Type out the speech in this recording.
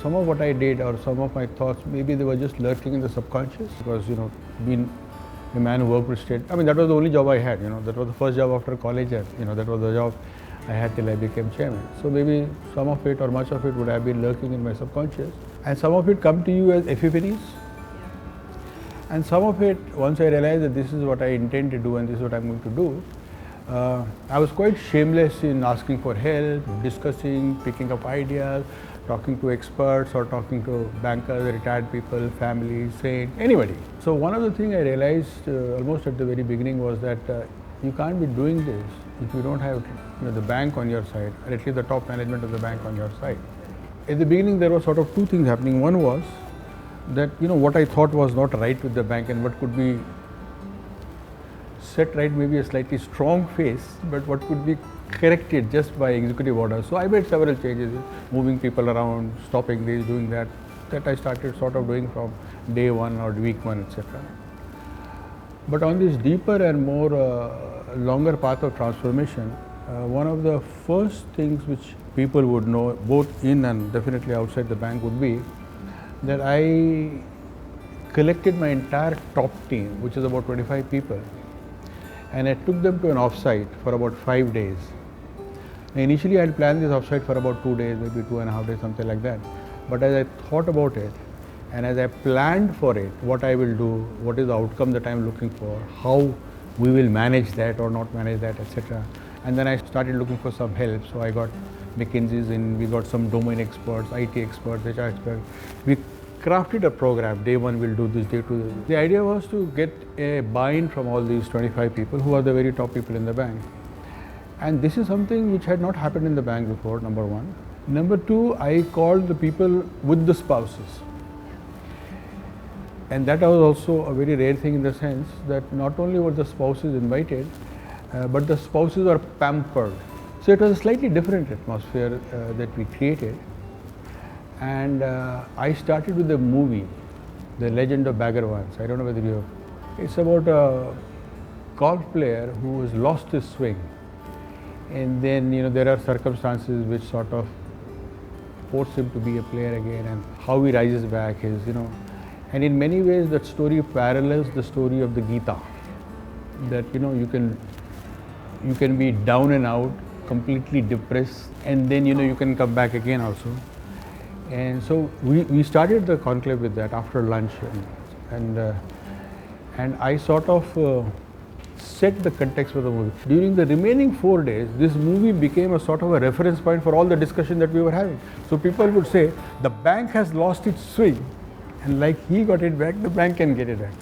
some of what I did or some of my thoughts, maybe they were just lurking in the subconscious because, being a man who worked with state, that was the only job I had, that was the first job after college and, that was the job I had till I became chairman. So maybe some of it or much of it would have been lurking in my subconscious. And some of it come to you as epiphanies. And some of it, once I realized that this is what I intend to do and this is what I'm going to do, I was quite shameless in asking for help, discussing, picking up ideas, talking to experts or talking to bankers, retired people, families, saints, anybody. So one of the things I realized almost at the very beginning was that you can't be doing this if you don't have the bank on your side, or at least the top management of the bank on your side. At the beginning there were sort of two things happening. One was that what I thought was not right with the bank and what could be set right, maybe a slightly strong face, but what could be corrected just by executive order. So I made several changes, moving people around, stopping this, doing that I started sort of doing from day one or week one, etc. But on this deeper and more longer path of transformation, one of the first things which people would know, both in and definitely outside the bank, would be that I collected my entire top team, which is about 25 people, and I took them to an offsite for about 5 days. Initially I had planned this offsite for about 2 days, maybe 2.5 days, something like that. But as I thought about it and as I planned for it, what I will do, what is the outcome that I am looking for, how we will manage that or not manage that, etc. And then I started looking for some help. So I got McKinsey's in, we got some domain experts, IT experts, HR experts. We crafted a program. Day one we'll do this, day two. The idea was to get a buy-in from all these 25 people who are the very top people in the bank. And this is something which had not happened in the bank before, number one. Number two, I called the people with the spouses. And that was also a very rare thing in the sense that not only were the spouses invited, but the spouses are pampered. So it was a slightly different atmosphere that we created. And I started with a movie, The Legend of Bagger Vance. I don't know whether you have. It's about a golf player who has lost his swing. And then, there are circumstances which sort of force him to be a player again, and how he rises back is, And in many ways that story parallels the story of the Gita. That, you can be down and out, completely depressed, and then, you can come back again also. And so we started the conclave with that after lunch, and I sort of set the context for the movie. During the remaining 4 days, this movie became a sort of a reference point for all the discussion that we were having. So people would say, the bank has lost its swing, and like he got it back, the bank can get it back.